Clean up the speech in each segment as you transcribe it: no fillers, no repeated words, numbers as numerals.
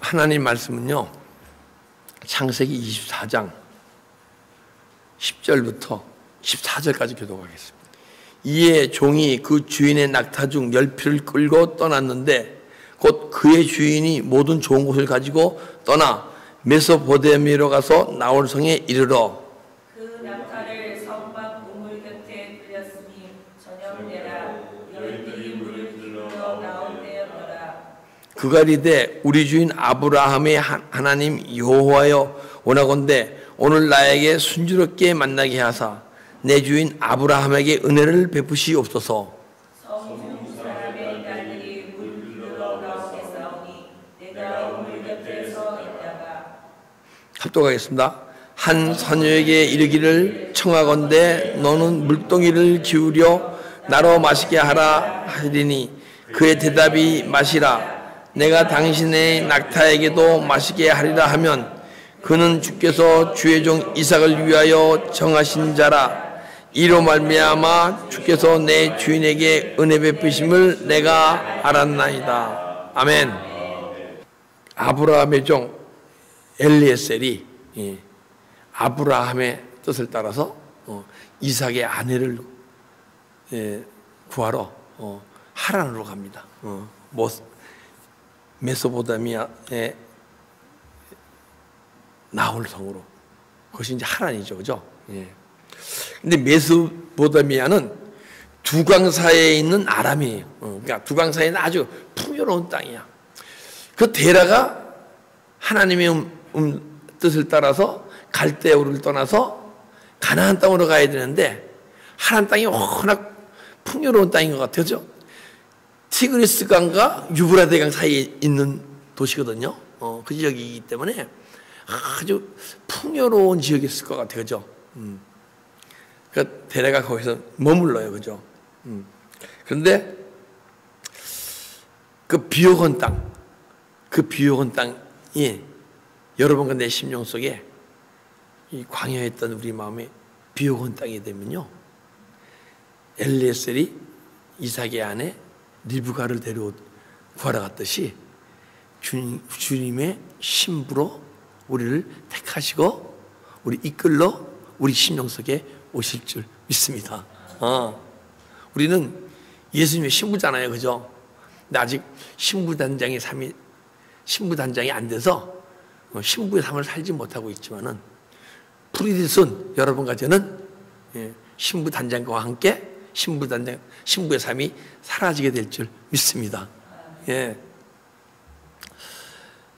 하나님 말씀은요, 창세기 24장 10절부터 14절까지 교독하겠습니다. 이에 종이 그 주인의 낙타 중 10피를 끌고 떠났는데 곧 그의 주인이 모든 좋은 곳을 가지고 떠나 메소포타미아로 가서 나홀 성에 이르러 그 낙타를 성 밖 우물 곁에 들렸으니 저녁되라 너희들이 물을 기울여 나올 때였더라. 그가 이르되 우리 주인 아브라함의 하나님 여호와여 원하건대 오늘 나에게 순조롭게 만나게 하사 내 주인 아브라함에게 은혜를 베푸시옵소서. 성 사람의 딸들이 물 기울여 나오게 싸우니 내가 우물 곁에 서 있다가 합독하겠습니다. 한 선녀에게 이르기를 청하건대 너는 물동이를 기울여 나로 마시게 하라 하리니 그의 대답이 마시라 내가 당신의 낙타에게도 마시게 하리라 하면 그는 주께서 주의 종 이삭을 위하여 정하신 자라. 이로 말미암아 주께서 내 주인에게 은혜 베푸심을 내가 알았나이다. 아멘. 아브라함의 종 엘리에셀이 아브라함의 뜻을 따라서 이삭의 아내를 구하러 하란으로 갑니다. 메소포타미아의 나홀 성으로. 그것이 이제 하란이죠, 그죠? 근데 메소포타미아는 두강 사이에 있는 아람이에요. 그러니까 두강 사이에는 아주 풍요로운 땅이야. 그 데라가 하나님의 뜻을 따라서 갈대우를 떠나서 가나안 땅으로 가야 되는데 하란 땅이 워낙 풍요로운 땅인 것 같아요, 그죠? 티그리스 강과 유브라데 강 사이에 있는 도시거든요. 그 지역이기 때문에 아주 풍요로운 지역이었을 것 같아요, 그죠? 그 데레가 거기서 머물러요, 그죠? 그런데 그 비옥한 땅이 여러분과 내 심령 속에 이 광야에 있던 우리 마음에 비옥한 땅이 되면요, 엘리에셀이 이삭의 아내 리브가를 구하러 갔듯이 주님의 신부로 우리를 택하시고 우리 이끌러 우리 심령 속에 오실 줄 믿습니다. 우리는 예수님의 신부잖아요, 그죠? 근데 아직 신부단장이 안 돼서 신부의 삶을 살지 못하고 있지만은 프리디슨 여러분과 저는 신부단장과 함께 신부의 삶이 사라지게 될 줄 믿습니다. 예.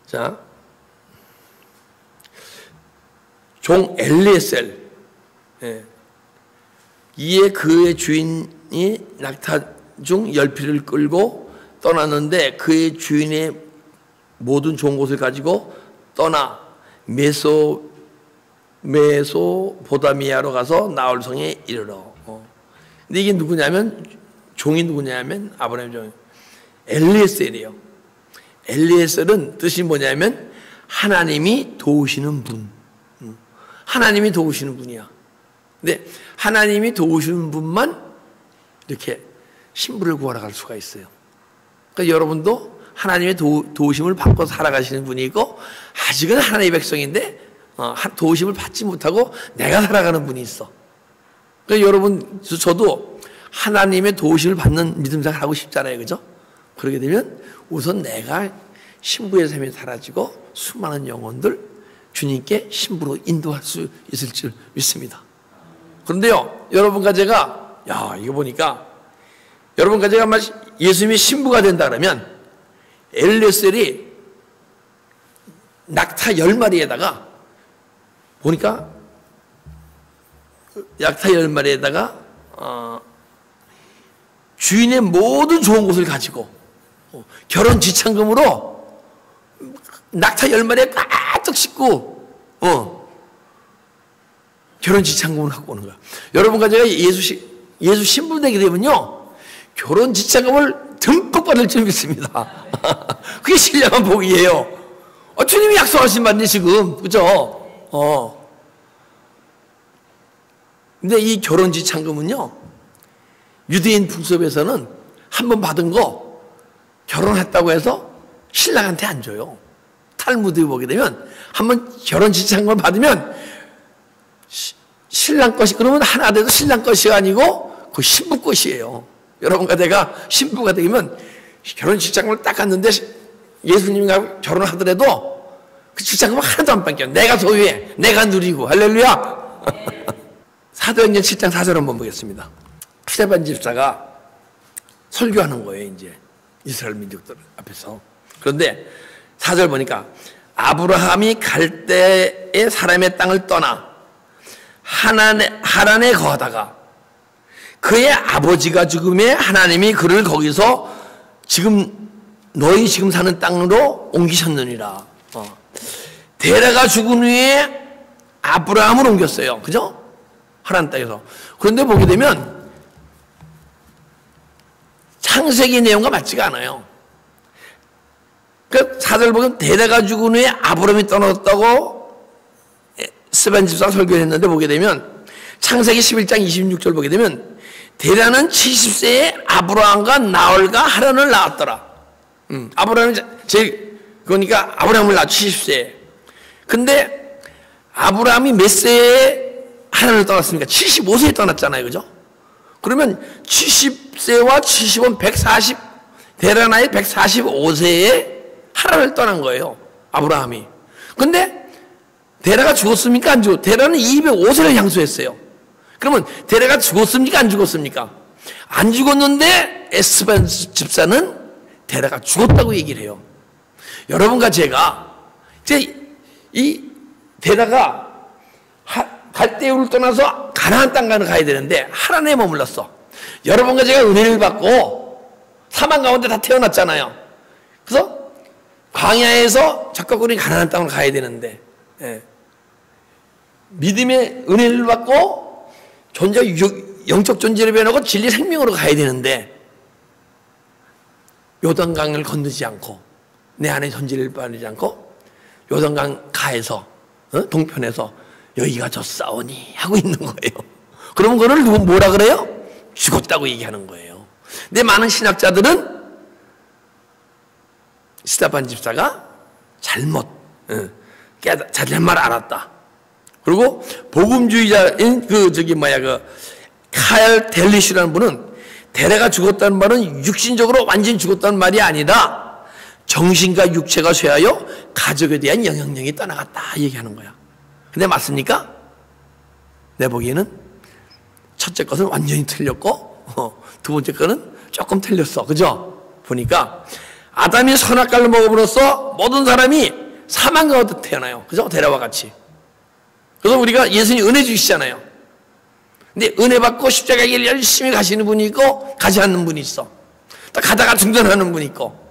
자, 종 엘리에셀. 이에 그의 주인이 낙타 중 10피를 끌고 떠났는데 그의 주인의 모든 좋은 곳을 가지고 떠나 메소포타미아로 가서 나홀 성에 이르러. 근데 이게 누구냐면 종이 누구냐면 아브라함 종 엘리에셀이에요. 엘리에셀은 뜻이 뭐냐면 하나님이 도우시는 분. 하나님이 도우시는 분이야. 근데 하나님이 도우시는 분만 이렇게 신부를 구하러 갈 수가 있어요. 그러니까 여러분도 하나님의 도우심을 받고 살아가시는 분이고 아직은 하나님의 백성인데 도우심을 받지 못하고 내가 살아가는 분이 있어. 그러니까 여러분, 저도 하나님의 도우심을 받는 믿음생활 하고 싶잖아요, 그죠? 그러게 되면 우선 내가 신부의 삶이 사라지고 수많은 영혼들 주님께 신부로 인도할 수 있을 줄 믿습니다. 그런데요, 여러분과 제가 이거 보니까 여러분과 제가 예수님의 신부가 된다 그러면 엘리에셀이 낙타 10마리에다가 보니까 낙타 10마리에다가 주인의 모든 좋은 곳을 가지고 결혼 지참금으로 낙타 10마리에 가득 싣고 결혼 지참금을 갖고 오는 거야. 여러분과 제가 예수 신부 되게 되면요, 결혼 지참금을 듬뿍 받을 줄 믿습니다. 그게 신령한 복이에요. 주님이 약속하신 바인데 지금, 그죠? 근데 이 결혼 지참금은요, 유대인 풍습에서는 한 번 받은 거 결혼했다고 해서 신랑한테 안 줘요. 탈무드에 보게 되면 한번 결혼 지창금을 받으면 신랑 것이 그러면 하나 돼도 신랑 것이 아니고 그 신부 것이에요. 여러분과 내가 신부가 되면 결혼 지창금을 딱 갔는데 예수님과 결혼하더라도 그 지창금은 하나도 안 뺏겨. 내가 소유해. 내가 누리고. 할렐루야. 사도행전 7장 4절 한번 보겠습니다. 스데반 집사가 설교하는 거예요. 이제 이스라엘 민족들 앞에서. 그런데 4절 보니까 아브라함이 갈대의 사람의 땅을 떠나 하란에 거하다가 그의 아버지가 죽음에 하나님이 그를 거기서 너희 지금 사는 땅으로 옮기셨느니라. 데라가 죽은 후에 아브라함을 옮겼어요. 그죠? 하란 땅에서. 그런데 보게 되면 창세기 내용과 맞지가 않아요. 그 사절 보면 데라가 죽은 후에 아브라함이 떠났다고 스데반 집사가 설교했는데 보게 되면 창세기 11장 26절 보게 되면 데라는 70세에 아브라함과 나홀과 하란을 낳았더라. 아브라함이 그러니까 아브라함을 낳았 70세에. 근데 아브라함이 몇 세에 하란을 떠났습니까? 75세에 떠났잖아요. 그죠? 그러면 70세와 70은 140, 데라 나이 145세에 하란을 떠난 거예요. 아브라함이. 근데 데라가 죽었습니까? 안 죽었? 데라는 205세를 향수했어요. 그러면 데라가 죽었습니까? 안 죽었습니까? 안 죽었는데 스데반 집사는 데라가 죽었다고 얘기를 해요. 여러분과 제가 이제 이 데라가 갈대우를 떠나서 가나안 땅가를 가야 되는데 하란에 머물렀어. 여러분과 제가 은혜를 받고 사망 가운데 다 태어났잖아요. 그래서 광야에서 적극으로 가나안 땅을 가야 되는데 믿음의 은혜를 받고 영적 존재를 변하고 진리 생명으로 가야 되는데 요단강을 건너지 않고 내 안에 전지를 빠르지 않고 요단강 가에서 동편에서 여기가 졌사오니 하고 있는 거예요. 그러면 그걸 누구 뭐라 그래요? 죽었다고 얘기하는 거예요. 근데 많은 신학자들은 스데반 집사가 잘못 알았다. 그리고 복음주의자인 카일 델리시라는 분은 데라가 죽었다는 말은 육신적으로 완전히 죽었다는 말이 아니라 정신과 육체가 쇠하여 가족에 대한 영향력이 떠나갔다 얘기하는 거야. 근데 맞습니까? 내 보기에는 첫째 것은 완전히 틀렸고 두 번째 거는 조금 틀렸어. 그죠? 보니까 아담이 선악과를 먹음으로써 모든 사람이 사망 가운데 태어나요. 그죠? 데라와 같이. 그래서 우리가 예수님 은혜 주시잖아요. 근데 은혜 받고 십자가의 길을 열심히 가시는 분이 있고 가지 않는 분이 있어. 또 가다가 중단하는 분이 있고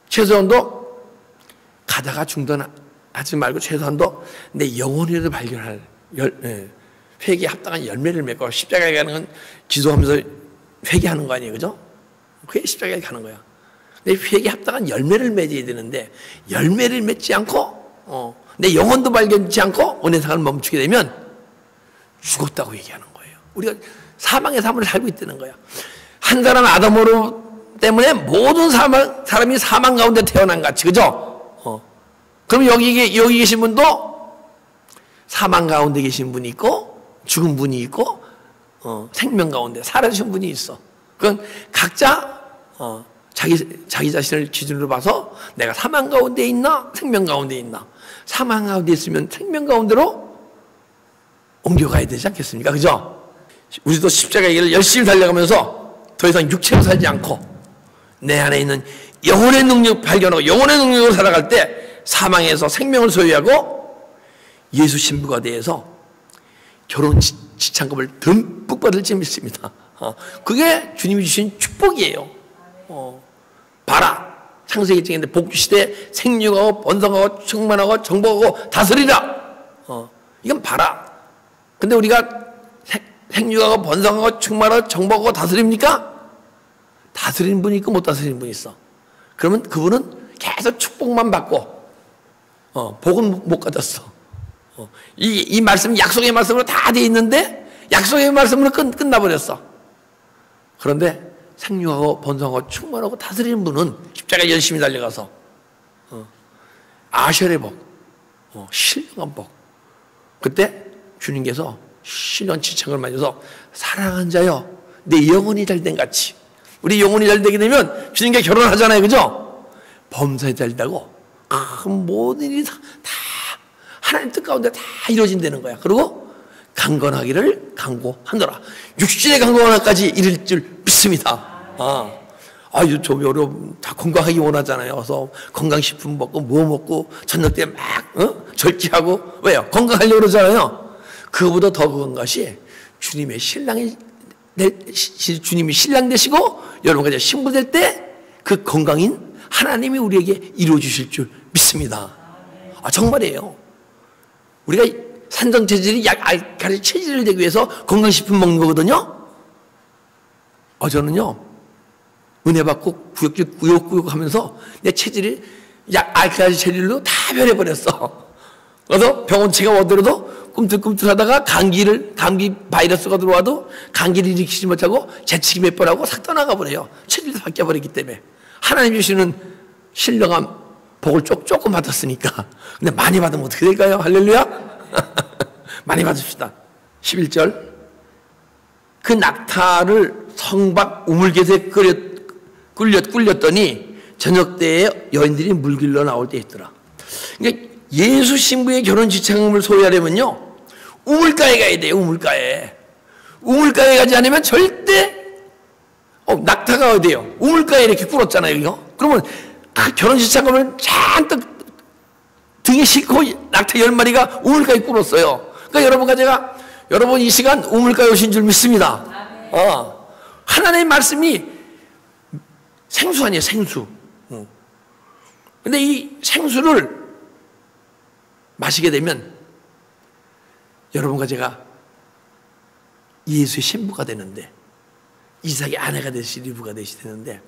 최소한도 가다가 중단하지 말고 최소한도 내 영혼이라도 발견할 회개에 합당한 열매를 맺고 십자가에 가는 건 기도하면서 회개하는 거 아니에요. 그죠? 그게 십자가에 가는 거야. 내 회개에 합당한 열매를 맺어야 되는데 열매를 맺지 않고 내 영혼도 발견치 않고 은혜상을 멈추게 되면 죽었다고 얘기하는 거예요. 우리가 사망의 삶을 살고 있다는 거야. 한 사람 아담으로 때문에 모든 사람이 사망 가운데 태어난 같이. 그죠? 그럼 여기 계신 분도 사망 가운데 계신 분이 있고 죽은 분이 있고 생명 가운데 살아주신 분이 있어. 그건 각자 자기 자신을 기준으로 봐서 내가 사망 가운데 있나 생명 가운데 있나. 사망 가운데 있으면 생명 가운데로 옮겨가야 되지 않겠습니까? 그죠? 우리도 십자가의 길을 열심히 달려가면서 더 이상 육체로 살지 않고 내 안에 있는 영혼의 능력 발견하고 영혼의 능력으로 살아갈 때 사망에서 생명을 소유하고 예수 신부가 되어서 결혼 지창금을 듬뿍 받을 줄 믿습니다. 그게 주님이 주신 축복이에요. 봐라. 창세기 책인데 복주시대 생육하고 번성하고 충만하고 정복하고 다스리라. 이건 봐라. 근데 우리가 생육하고 번성하고 충만하고 정복하고 다스립니까? 다스리는 분이 있고 못 다스리는 분이 있어. 그러면 그분은 계속 축복만 받고 복은 못 가졌어. 이 말씀 약속의 말씀으로 다 돼 있는데 약속의 말씀으로 끝나버렸어. 그런데 생육하고 번성하고 충만하고 다스리는 분은 십자가 열심히 달려가서 아셜의 복, 신령한 복. 그때 주님께서 신령한 지창을 맞아서 사랑한 자여 내 영혼이 잘된 같이, 우리 영혼이 잘되게 되면 주님께 결혼하잖아요, 그죠? 범사에 잘다고 그 모든 일이 다 하나님 뜻 가운데 다 이루어진다는 거야. 그리고 강건하기를 강구하노라. 육신의 강건함까지 이를 줄 믿습니다. 저 여러분 다 건강하기 원하잖아요. 그래서 건강식품 먹고 뭐 먹고 저녁 때 막 절제하고, 왜요? 건강하려고 그러잖아요. 그거보다 더 그건 것이 주님의 주님이 신랑 되시고 여러분과 이제 신부 될 때 그 건강인 하나님이 우리에게 이루어 주실 줄 믿습니다. 정말이에요. 우리가 산성 체질이 약알칼리 체질을 되기 위해서 건강식품 먹는 거거든요. 저는요 은혜 받고 구역구역 하면서 내 체질이 약알칼리 체질로 다 변해버렸어. 그래서 병원 제가 오더라도 꿈틀꿈틀하다가 감기 바이러스가 들어와도 감기를 일으키지 못하고 재치기 몇 번 하고 싹 떠나가 버려요. 체질도 바뀌어버리기 때문에. 하나님 주시는 신령한 복을 조금 받았으니까. 근데 많이 받으면 어떻게 될까요? 할렐루야. 많이 받읍시다. 11절 그 낙타를 성박 우물갯에 꿀렸더니 저녁 때에 여인들이 물길로 나올 때 있더라. 그러니까 예수 신부의 결혼 지창금을 소유하려면요 우물가에 가야 돼요. 우물가에 가지 않으면 절대 낙타가 어디에요? 우물가에 이렇게 꿇었잖아요. 이거. 그러면 그 결혼 지창금을 잔뜩 등에 싣고 낙타 10마리가 우물가에 꿇었어요. 그러니까 여러분 이 시간 우물가에 오신 줄 믿습니다. 하나님의 말씀이 생수 아니에요, 생수. 근데 이 생수를 마시게 되면 여러분과 제가 예수의 신부가 되는데, 이삭의 아내가 되실 이부가 되시는데,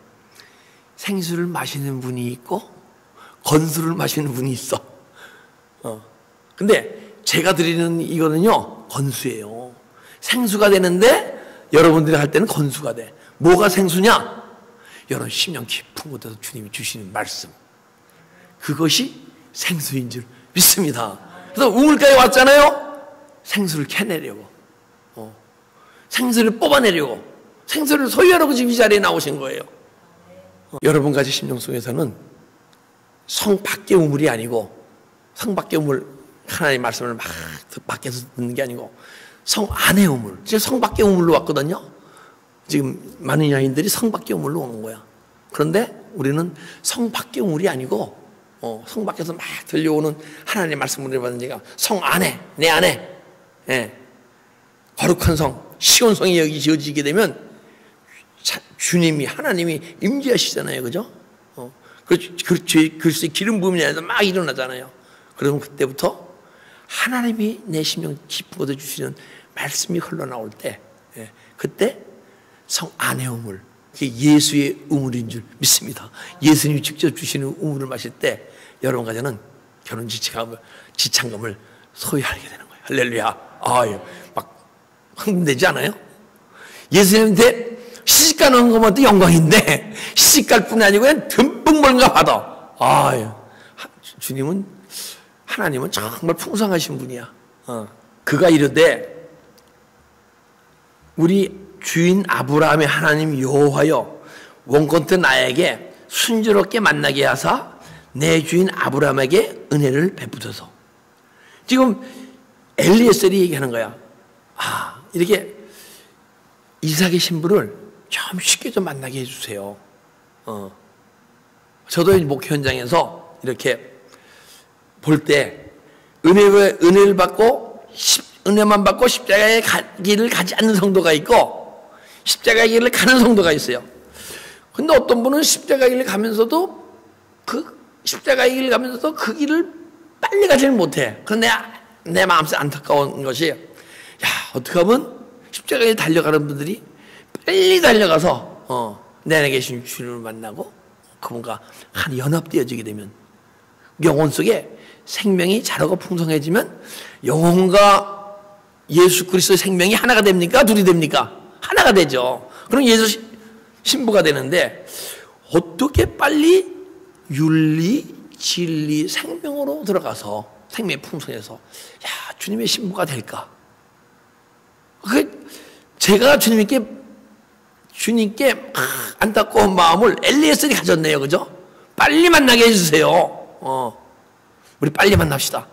생수를 마시는 분이 있고 건수를 마시는 분이 있어. 근데 제가 드리는 이거는요 건수예요. 생수가 되는데 여러분들이 할 때는 건수가 돼. 뭐가 생수냐? 여러분 심령 깊은 곳에서 주님이 주시는 말씀, 그것이 생수인 줄 믿습니다. 그래서 우물가에 왔잖아요. 생수를 캐내려고, 생수를 뽑아내려고, 생수를 소유하려고 지금 이 자리에 나오신 거예요. 여러분까지 심령 속에서는 성 밖의 우물이 아니고, 성 밖의 우물, 하나님의 말씀을 막 밖에서 듣는 게 아니고 성 안의 우물, 지금 성 밖의 우물로 왔거든요. 지금 많은 여인들이 성 밖의 우물로 오는 거야. 그런데 우리는 성 밖의 우물이 아니고 성 밖에서 막 들려오는 하나님의 말씀을 받는 제가 성 안에, 내 안에, 거룩한 성, 시온 성이 여기 지어지게 되면 주님이, 하나님이 임재하시잖아요. 그죠? 글쎄 기름 부음이 안에서 막 일어나잖아요. 그러면 그때부터 하나님이 내 심령 깊은 곳에 주시는 말씀이 흘러나올 때, 그때 성 안의 우물, 그게 예수의 우물인 줄 믿습니다. 예수님이 직접 주시는 우물을 마실 때 여러분과 저는 결혼 지창금을 소유하게 되는 거예요. 할렐루야. 막 흥분되지 않아요? 예수님한테 시집가는 것만도 영광인데 시집갈 뿐이 아니고 그냥 듬뿍 뭔가 받아. 주님은, 하나님은 정말 풍성하신 분이야. 그가 이르되 우리 주인 아브라함의 하나님 여호와여, 원컨대 나에게 순조롭게 만나게 하사 내 주인 아브라함에게 은혜를 베푸소서. 지금 엘리에셀이 얘기하는 거야. 이렇게 이삭의 신부를 좀 쉽게 좀 만나게 해주세요. 저도 목회 현장에서 이렇게 볼 때 은혜를 받고 은혜만 받고 십자가의 길을 가지 않는 성도가 있고 십자가의 길을 가는 성도가 있어요. 근데 어떤 분은 십자가의 길을 가면서도 그 길을 빨리 가지를 못해. 그런데 내 마음속에 안타까운 것이, 어떻게 하면 십자가에 달려가는 분들이 빨리 달려가서 내 안에 계신 주님을 만나고 그분과 한 연합되어지게 되면, 영혼 속에 생명이 자라고 풍성해지면 영혼과 예수 그리스도의 생명이 하나가 됩니까? 둘이 됩니까? 하나가 되죠. 그럼 예수 신부가 되는데, 어떻게 빨리 윤리, 진리, 생명으로 들어가서 생명의 풍성에서 야, 주님의 신부가 될까? 제가 주님께 안타까운 마음을 엘리에셀이 가졌네요. 그죠? 빨리 만나게 해주세요. 우리 빨리 만납시다.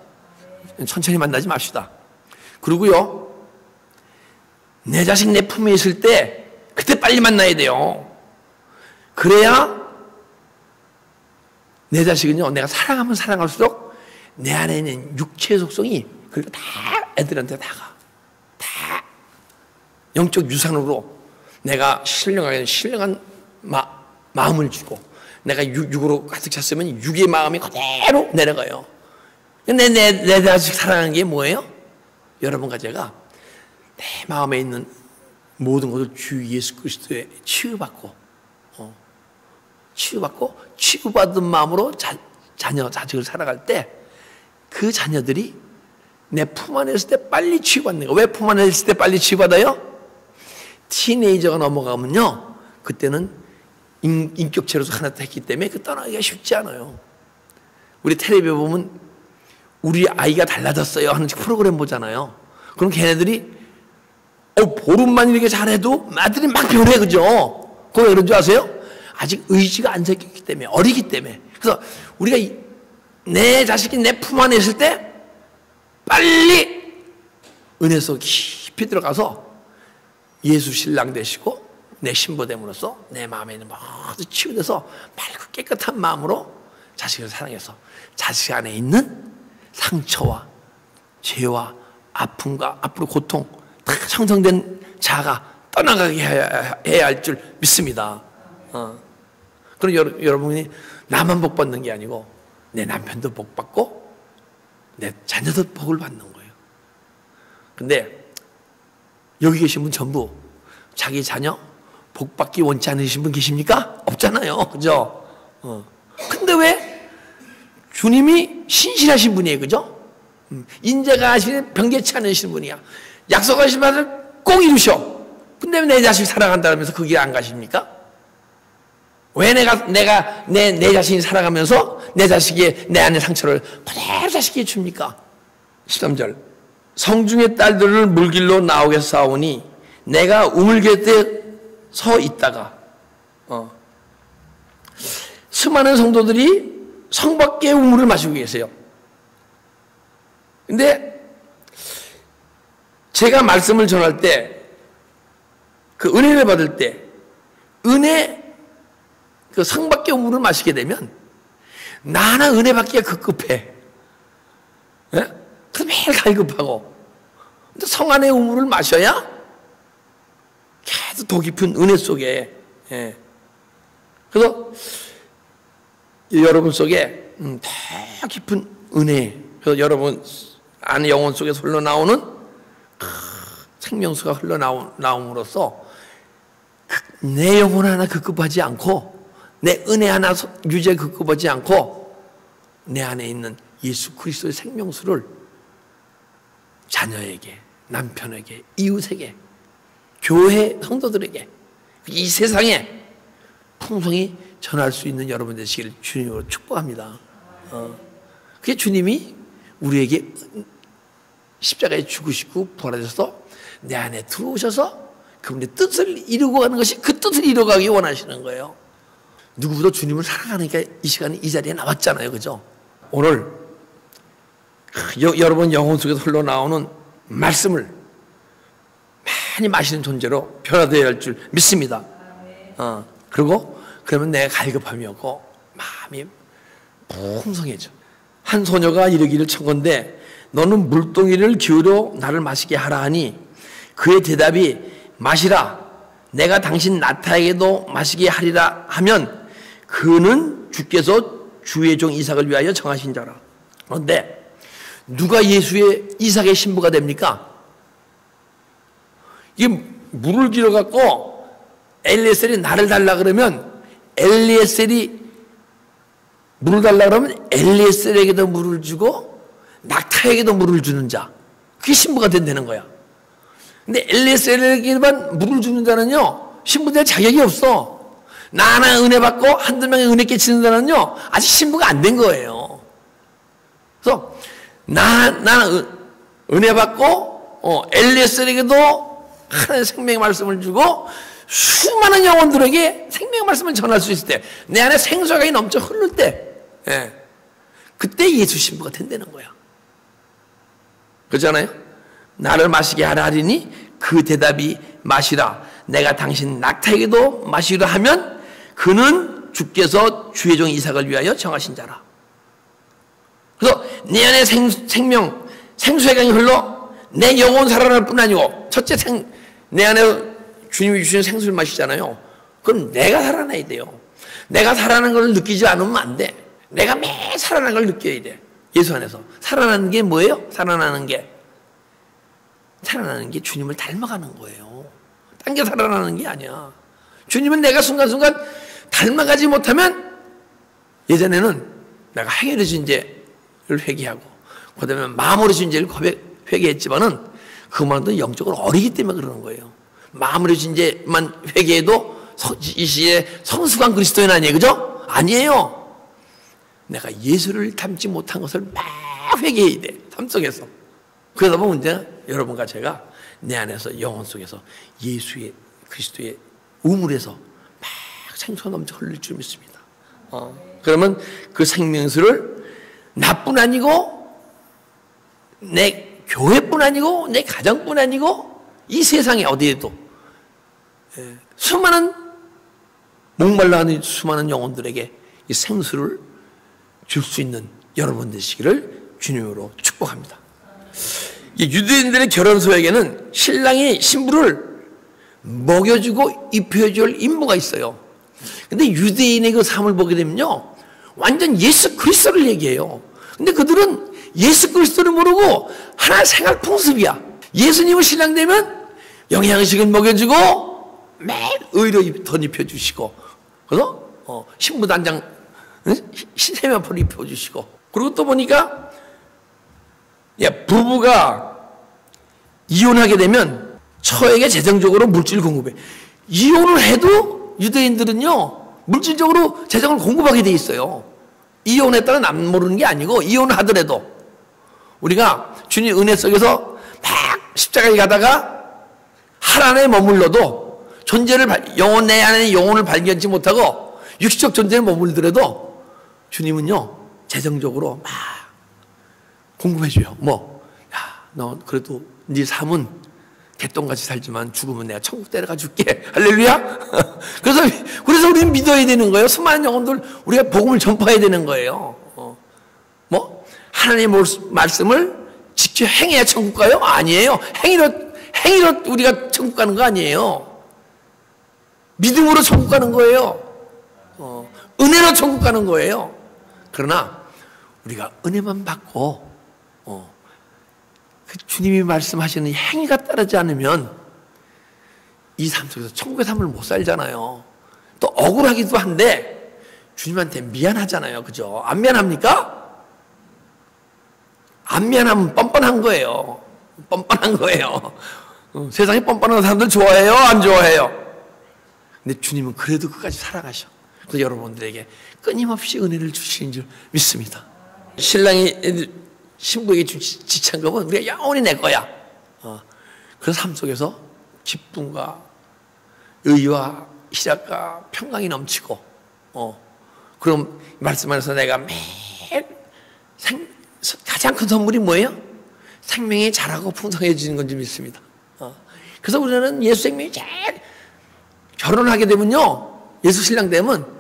천천히 만나지 맙시다. 그리고요, 내 자식 내 품에 있을 때 그때 빨리 만나야 돼요. 그래야 내 자식은요, 내가 사랑하면 사랑할수록 내 안에 있는 육체의 속성이 그리고 다 애들한테 다가. 다 영적 유산으로 내가 신령한 마음을 주고 내가 육으로 가득 찼으면 육의 마음이 그대로 내려가요. 내 자식 사랑하는 게 뭐예요? 여러분과 제가 내 마음에 있는 모든 것을 주 예수 그리스도에 치유받고 치유받은 마음으로 자식을 살아갈 때 그 자녀들이 내 품 안에 있을 때 빨리 치유받는 거예요. 왜 품 안에 있을 때 빨리 치유받아요? 티네이저가 넘어가면요, 그때는 인격체로서 하나 됐기 때문에 그 떠나기가 쉽지 않아요. 우리 텔레비에 보면 우리 아이가 달라졌어요 하는 프로그램 보잖아요. 그럼 걔네들이 보름만 이렇게 잘해도 아들이 막 변해, 그죠? 그거 왜 그런 줄 아세요? 아직 의지가 안 생겼기 때문에, 어리기 때문에. 그래서 우리가 내 자식이 내 품 안에 있을 때 빨리 은혜 속 깊이 들어가서 예수 신랑 되시고 내 신부됨으로써 내 마음에 있는 모두 치유돼서 맑고 깨끗한 마음으로 자식을 사랑해서 자식 안에 있는 상처와 죄와 아픔과 앞으로 고통 다 형성된 자가 떠나가게 해야 할 줄 믿습니다. 그럼 여러분이 나만 복 받는 게 아니고 내 남편도 복 받고 내 자녀도 복을 받는 거예요. 근데 여기 계신 분 전부 자기 자녀 복 받기 원치 않으신 분 계십니까? 없잖아요. 그죠? 근데 왜? 주님이 신실하신 분이에요. 그죠? 인자가 하시는 변개치 않으신 분이야. 약속하신 바를 꼭 이루셔. 근데 왜 내 자식 사랑한다면서 그 길 안 가십니까? 왜 내가 내 자신이 살아가면서 내 자식이 내 안의 상처를 그대로 자식에게 줍니까? 13절. 성중의 딸들을 물길로 나오게 싸우니 내가 우물 곁에 서 있다가 수많은 성도들이 성 밖에 우물을 마시고 계세요. 근데 제가 말씀을 전할 때 그 은혜를 받을 때 그 성 밖에 우물을 마시게 되면 나 하나 은혜 받기가 급급해. 예? 그래서 매일 갈급하고. 근데 성 안의 우물을 마셔야 계속 더 깊은 은혜 속에. 예. 그래서 여러분 속에 더 깊은 은혜. 그래서 여러분 안의 영혼 속에서 흘러나오는 생명수가 흘러나옴으로써 내 영혼 하나 급급하지 않고 내 은혜 하나 유지에 급급하지 않고 내 안에 있는 예수 그리스도의 생명수를 자녀에게, 남편에게, 이웃에게, 교회 성도들에게 이 세상에 풍성히 전할 수 있는 여러분 되시기를 주님으로 축복합니다. 그게 주님이 우리에게 십자가에 죽으시고 부활하셔서 내 안에 들어오셔서 그분의 뜻을 이루고 가는 것이 그 뜻을 이루어가기 원하시는 거예요. 누구보다 주님을 사랑하니까 이 시간에 이 자리에 나왔잖아요. 그죠? 오늘 여러분 영혼 속에서 흘러나오는 말씀을 많이 마시는 존재로 변화되어야 할 줄 믿습니다. 그리고 그러면 내가 갈급함이 없고 마음이 풍성해져. 한 소녀가 이르기를 청건대 너는 물동이를 기울여 나를 마시게 하라 하니 그의 대답이 마시라 내가 당신 나타에게도 마시게 하리라 하면 그는 주께서 주의 종 이삭을 위하여 정하신 자라. 그런데 누가 예수의 이삭의 신부가 됩니까? 이게 물을 길어갖고 엘리에셀이 나를 달라 그러면 엘리에셀이 물을 달라 그러면 엘리에셀에게도 물을 주고 낙타에게도 물을 주는 자, 그게 신부가 된다는 거야. 근데 엘리에셀에게만 물을 주는 자는요 신부될 자격이 없어. 나 하나 은혜 받고 한두 명의 은혜 끼치는 자는요 아직 신부가 안 된 거예요. 그래서 나는 은혜 받고 엘리에셀에게도 하나님의 생명의 말씀을 주고 수많은 영혼들에게 생명의 말씀을 전할 수 있을 때, 내 안에 생수가 넘쳐 흐를 때, 그때 예수 신부가 된다는 거야. 그렇잖아요? 나를 마시게 하라 하리니 그 대답이 마시라. 내가 당신 낙타에게도 마시라 하면 그는 주께서 주의 종 이삭을 위하여 정하신 자라. 그래서 내 안에 생수의 강이 흘러 내 영혼 살아날 뿐 아니고, 첫째 내 안에 주님이 주신 생수를 마시잖아요. 그럼 내가 살아나야 돼요. 내가 살아나는 걸 느끼지 않으면 안 돼. 내가 매일 살아나는 걸 느껴야 돼. 예수 안에서. 살아나는 게 뭐예요? 살아나는 게 주님을 닮아가는 거예요. 딴 게 살아나는 게 아니야. 주님은 내가 순간순간 닮아가지 못하면, 예전에는 내가 행위로진 죄를 회개하고 그 다음에 마음으로 진 죄를 회개했지만은 그만도 영적으로 어리기 때문에 그러는 거예요. 마음으로 진 죄만 회개해도 이 시에 성숙한 그리스도인 아니에요. 그죠? 아니에요. 내가 예수를 닮지 못한 것을 막 회개해야 돼. 삶 속에서. 그러다 보면 이제 여러분과 제가 내 안에서 영혼 속에서 예수의 그리스도의 우물에서 막 생수가 넘쳐 흘릴 줄 믿습니다. 그러면 그 생명수를 나뿐 아니고 내 교회뿐 아니고 내 가정뿐 아니고 이 세상에 어디에도 수많은 목말라 하는 수많은 영혼들에게 이 생수를 줄 수 있는 여러분 되시기를 주님으로 축복합니다. 유대인들의 결혼 소에게는 신랑이 신부를 먹여주고 입혀줄 임무가 있어요. 근데 유대인의 그 삶을 보게 되면요, 완전 예수 그리스도를 얘기해요. 근데 그들은 예수 그리스도를 모르고 하나의 생활 풍습이야. 예수님을 신랑 되면 영양식을 먹여주고 매일 의로 덧 입혀주시고, 그래서 신부 단장 세면포를 입혀주시고, 그리고 또 보니까 부부가 이혼하게 되면 처에게 재정적으로 물질을 공급해. 이혼을 해도 유대인들은요 물질적으로 재정을 공급하게 돼 있어요. 이혼했다는 남 모르는 게 아니고, 이혼을 하더라도 우리가 주님 은혜 속에서 막 십자가에 가다가 하나님에 머물러도 내 안에 영혼을 발견치 못하고 육신적 존재에 머물더라도 주님은요 재정적으로 막 공급해줘요. 너 그래도 네 삶은 개똥같이 살지만 죽으면 내가 천국 데려가 줄게. 할렐루야. 그래서 우리는 믿어야 되는 거예요. 수많은 영혼들 우리가 복음을 전파해야 되는 거예요. 하나님의 말씀을 직접 행해야 천국 가요? 아니에요. 행위로 우리가 천국 가는 거 아니에요. 믿음으로 천국 가는 거예요. 은혜로 천국 가는 거예요. 그러나 우리가 은혜만 받고 그 주님이 말씀하시는 행위가 따르지 않으면 이 삶 속에서 천국의 삶을 못 살잖아요. 또 억울하기도 한데 주님한테 미안하잖아요. 그죠? 안 미안합니까? 안 미안하면 뻔뻔한 거예요. 뻔뻔한 거예요. 세상에 뻔뻔한 사람들 좋아해요? 안 좋아해요? 근데 주님은 그래도 끝까지 살아가셔. 그래서 여러분들에게 끊임없이 은혜를 주시는 줄 믿습니다. 신랑이 신부에게 준 지창금은 우리가 영원히 내 거야. 그 삶 속에서 기쁨과 의와 희락과 평강이 넘치고, 그럼 말씀 안에서 내가 매일 가장 큰 선물이 뭐예요? 생명이 자라고 풍성해지는 건지 믿습니다. 그래서 우리는 예수 생명이 제일, 결혼하게 되면요, 예수 신랑 되면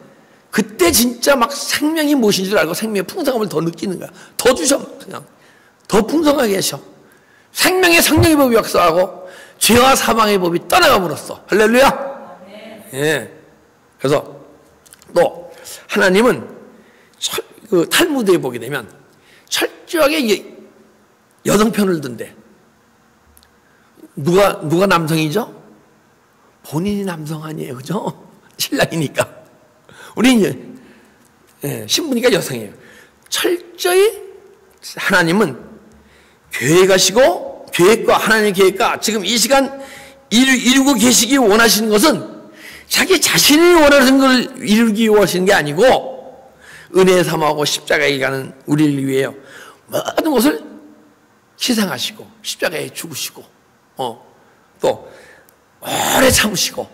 그때 진짜 막 생명이 무엇인 줄 알고 생명의 풍성함을 더 느끼는 거야. 더 주셔. 그냥 더 풍성하게 하셔. 생명의 성령의 법이 역사하고 죄와 사망의 법이 떠나감으로써. 할렐루야. 예. 그래서 또 하나님은 그 탈무드에 보게 되면 철저하게 여성편을 든대. 누가 남성이죠? 본인이 남성 아니에요. 그죠? 신랑이니까. 우리는 신부니까 여성이에요. 철저히 하나님은 계획하시고, 계획과 하나님의 계획과 지금 이 시간 이루고 계시기 원하시는 것은 자기 자신이 원하는 걸 이루기 원하시는 게 아니고 은혜 삼아하고 십자가에 가는 우리를 위해요. 모든 것을 희생하시고 십자가에 죽으시고 또 오래 참으시고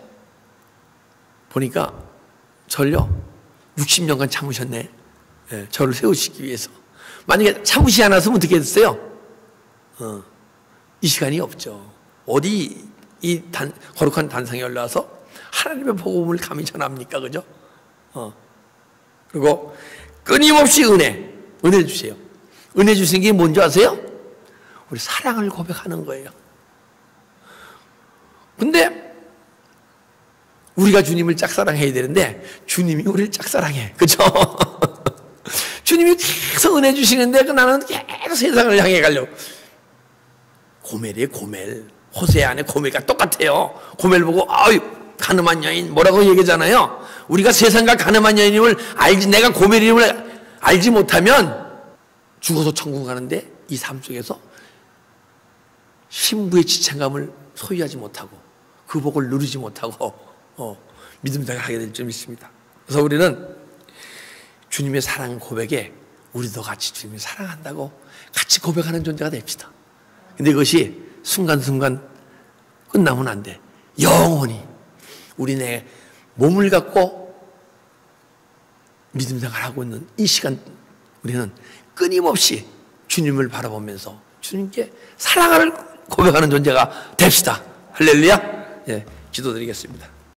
보니까 절요 60년간 참으셨네. 예, 저를 세우시기 위해서. 만약에 참으시지 않았으면 어떻게 됐어요? 이 시간이 없죠. 어디 이 거룩한 단상에 올라와서 하나님의 복음을 감히 전합니까? 그죠? 그리고 끊임없이 은혜 주세요. 은혜 주신 게 뭔지 아세요? 우리 사랑을 고백하는 거예요. 근데 우리가 주님을 짝사랑해야 되는데 주님이 우리를 짝사랑해. 그죠? 주님이 계속 은혜 주시는데 나는 계속 세상을 향해 가려고. 고멜이에요, 고멜. 호세 안에 고멜과 똑같아요. 고멜 보고 아유 가늠한 여인 뭐라고 얘기하잖아요. 우리가 세상과 가늠한 여인임을 알지, 내가 고멜임을 알지 못하면 죽어서 천국 가는데 이 삶 속에서 신부의 지창감을 소유하지 못하고 그 복을 누리지 못하고 믿음 생활하게 될 점 있습니다. 그래서 우리는 주님의 사랑 고백에 우리도 같이 주님을 사랑한다고 같이 고백하는 존재가 됩시다. 근데 그것이 순간순간 끝나면 안 돼. 영원히 우리 내 몸을 갖고 믿음 생활하고 있는 이 시간 우리는 끊임없이 주님을 바라보면서 주님께 사랑을 고백하는 존재가 됩시다. 할렐루야. 예, 기도드리겠습니다.